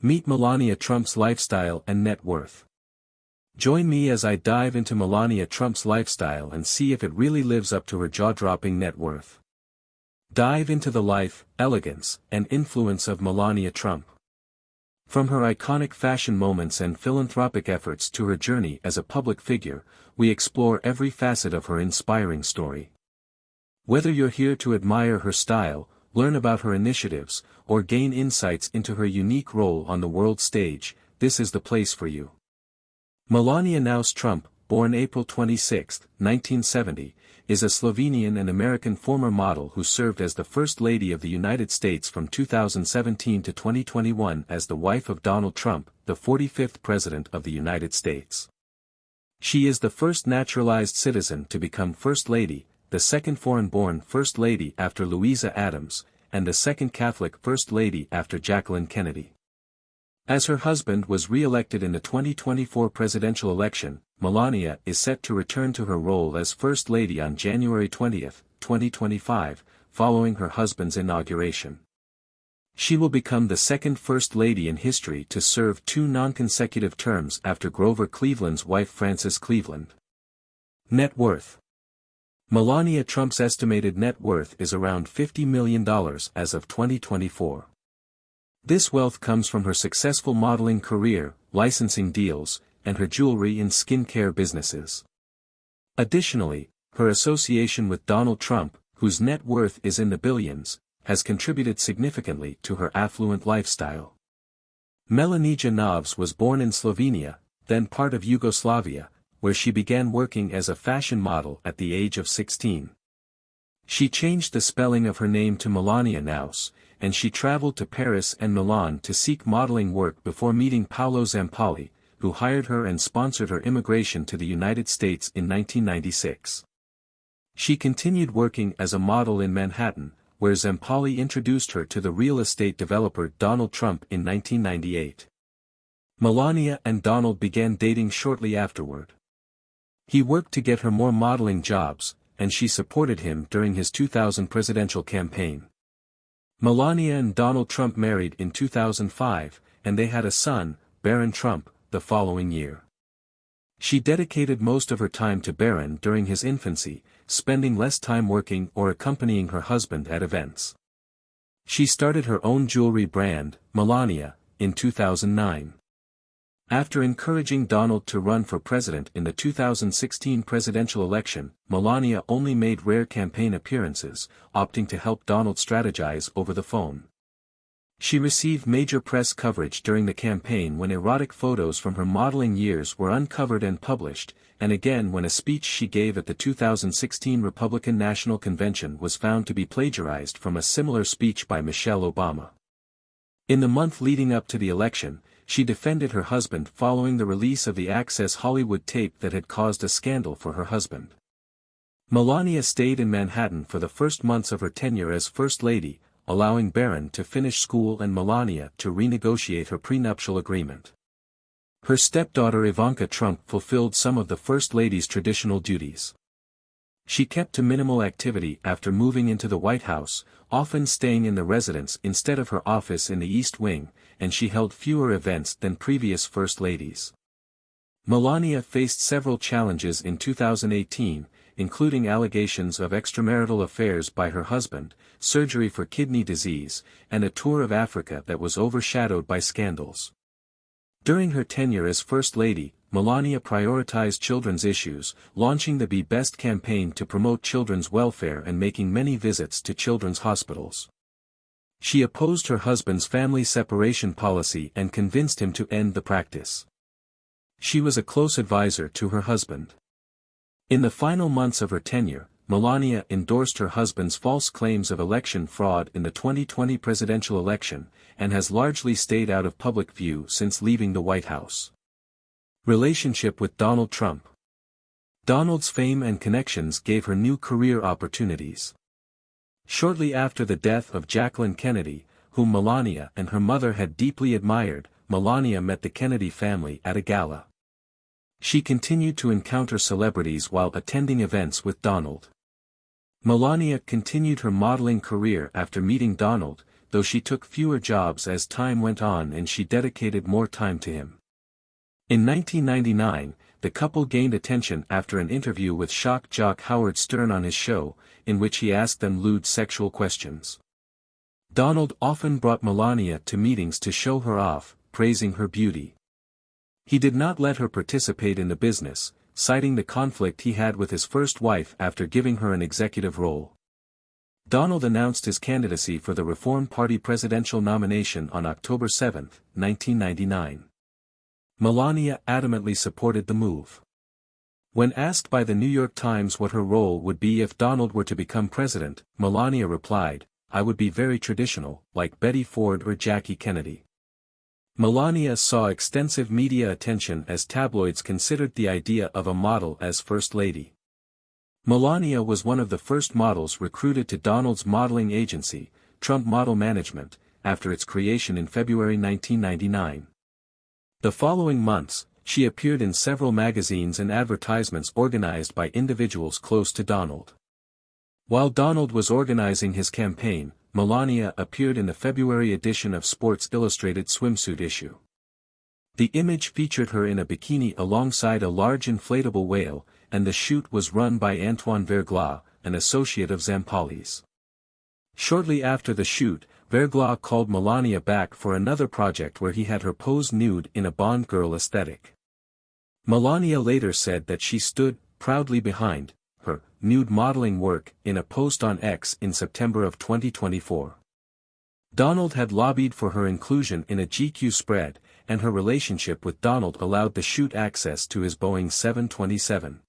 Meet Melania Trump's lifestyle and net worth. Join me as I dive into Melania Trump's lifestyle and see if it really lives up to her jaw-dropping net worth. Dive into the life, elegance, and influence of Melania Trump. From her iconic fashion moments and philanthropic efforts to her journey as a public figure, we explore every facet of her inspiring story. Whether you're here to admire her style, learn about her initiatives, or gain insights into her unique role on the world stage, this is the place for you. Melania Knauss Trump, born April 26, 1970, is a Slovenian and American former model who served as the First Lady of the United States from 2017 to 2021 as the wife of Donald Trump, the 45th President of the United States. She is the first naturalized citizen to become First Lady, the second foreign-born First Lady after Louisa Adams, and the second Catholic First Lady after Jacqueline Kennedy. As her husband was re-elected in the 2024 presidential election, Melania is set to return to her role as First Lady on January 20, 2025, following her husband's inauguration. She will become the second First Lady in history to serve 2 non-consecutive terms after Grover Cleveland's wife Frances Cleveland. Net worth. Melania Trump's estimated net worth is around $50 million as of 2024. This wealth comes from her successful modeling career, licensing deals, and her jewelry and skincare businesses. Additionally, her association with Donald Trump, whose net worth is in the billions, has contributed significantly to her affluent lifestyle. Melania Knauss was born in Slovenia, then part of Yugoslavia, where she began working as a fashion model at the age of 16. She changed the spelling of her name to Melania Knauss, and she traveled to Paris and Milan to seek modeling work before meeting Paolo Zampalli, who hired her and sponsored her immigration to the United States in 1996. She continued working as a model in Manhattan, where Zampalli introduced her to the real estate developer Donald Trump in 1998. Melania and Donald began dating shortly afterward. He worked to get her more modeling jobs, and she supported him during his 2000 presidential campaign. Melania and Donald Trump married in 2005, and they had a son, Barron Trump, the following year. She dedicated most of her time to Barron during his infancy, spending less time working or accompanying her husband at events. She started her own jewelry brand, Melania, in 2009. After encouraging Donald to run for president in the 2016 presidential election, Melania only made rare campaign appearances, opting to help Donald strategize over the phone. She received major press coverage during the campaign when erotic photos from her modeling years were uncovered and published, and again when a speech she gave at the 2016 Republican National Convention was found to be plagiarized from a similar speech by Michelle Obama. In the month leading up to the election, she defended her husband following the release of the Access Hollywood tape that had caused a scandal for her husband. Melania stayed in Manhattan for the first months of her tenure as First Lady, allowing Barron to finish school and Melania to renegotiate her prenuptial agreement. Her stepdaughter Ivanka Trump fulfilled some of the First Lady's traditional duties. She kept to minimal activity after moving into the White House, often staying in the residence instead of her office in the East Wing, and she held fewer events than previous First Ladies. Melania faced several challenges in 2018, including allegations of extramarital affairs by her husband, surgery for kidney disease, and a tour of Africa that was overshadowed by scandals. During her tenure as First Lady, Melania prioritized children's issues, launching the Be Best campaign to promote children's welfare and making many visits to children's hospitals. She opposed her husband's family separation policy and convinced him to end the practice. She was a close advisor to her husband. In the final months of her tenure, Melania endorsed her husband's false claims of election fraud in the 2020 presidential election, and has largely stayed out of public view since leaving the White House. Relationship with Donald Trump. Donald's fame and connections gave her new career opportunities. Shortly after the death of Jacqueline Kennedy, whom Melania and her mother had deeply admired, Melania met the Kennedy family at a gala. She continued to encounter celebrities while attending events with Donald. Melania continued her modeling career after meeting Donald, though she took fewer jobs as time went on and she dedicated more time to him. In 1999, the couple gained attention after an interview with shock jock Howard Stern on his show, in which he asked them lewd sexual questions. Donald often brought Melania to meetings to show her off, praising her beauty. He did not let her participate in the business, citing the conflict he had with his first wife after giving her an executive role. Donald announced his candidacy for the Reform Party presidential nomination on October 7, 1999. Melania adamantly supported the move. When asked by the New York Times what her role would be if Donald were to become president, Melania replied, "I would be very traditional, like Betty Ford or Jackie Kennedy." Melania saw extensive media attention as tabloids considered the idea of a model as First Lady. Melania was one of the first models recruited to Donald's modeling agency, Trump Model Management, after its creation in February 1999. The following months, she appeared in several magazines and advertisements organized by individuals close to Donald. While Donald was organizing his campaign, Melania appeared in the February edition of Sports Illustrated swimsuit issue. The image featured her in a bikini alongside a large inflatable whale, and the shoot was run by Antoine Verglas, an associate of Zampalli's. Shortly after the shoot, Verglas called Melania back for another project where he had her pose nude in a Bond girl aesthetic. Melania later said that she stood proudly behind her nude modeling work in a post on X in September of 2024. Donald had lobbied for her inclusion in a GQ spread, and her relationship with Donald allowed the shoot access to his Boeing 727.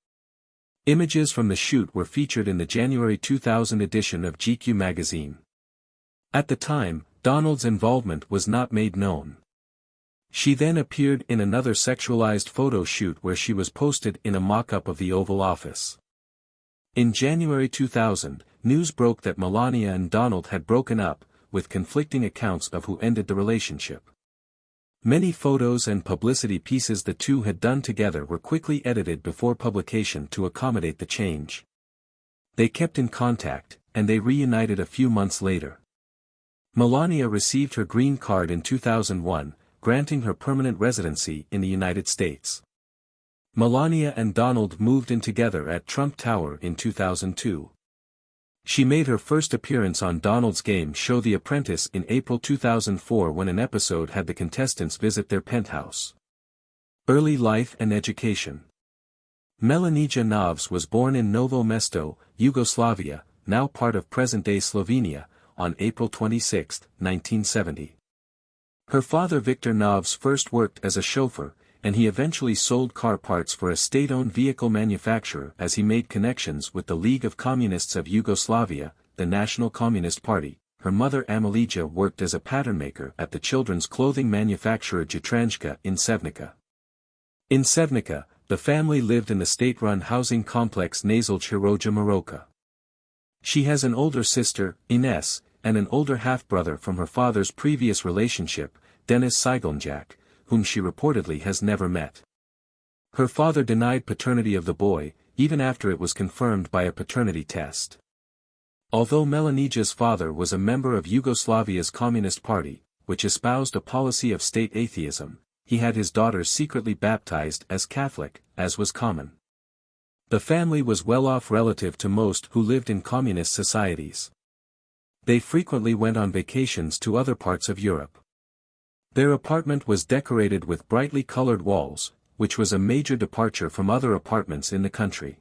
Images from the shoot were featured in the January 2000 edition of GQ magazine. At the time, Donald's involvement was not made known. She then appeared in another sexualized photo shoot where she was posted in a mock-up of the Oval Office. In January 2000, news broke that Melania and Donald had broken up, with conflicting accounts of who ended the relationship. Many photos and publicity pieces the two had done together were quickly edited before publication to accommodate the change. They kept in contact, and they reunited a few months later. Melania received her green card in 2001, granting her permanent residency in the United States. Melania and Donald moved in together at Trump Tower in 2002. She made her first appearance on Donald's game show The Apprentice in April 2004 when an episode had the contestants visit their penthouse. Early life and education. Melania Knauss was born in Novo Mesto, Yugoslavia, now part of present-day Slovenia, on April 26, 1970. Her father Victor Knauss first worked as a chauffeur, and he eventually sold car parts for a state-owned vehicle manufacturer as he made connections with the League of Communists of Yugoslavia, the National Communist Party. Her mother Amelija worked as a pattern maker at the children's clothing manufacturer Jatranjka in Sevnica. In Sevnica, the family lived in the state-run housing complex Nazil Chiroja Maroka. She has an older sister, Ines, and an older half-brother from her father's previous relationship, Denis Sigelnjak, whom she reportedly has never met. Her father denied paternity of the boy, even after it was confirmed by a paternity test. Although Melania's father was a member of Yugoslavia's Communist Party, which espoused a policy of state atheism, he had his daughters secretly baptized as Catholic, as was common. The family was well-off relative to most who lived in communist societies. They frequently went on vacations to other parts of Europe. Their apartment was decorated with brightly colored walls, which was a major departure from other apartments in the country.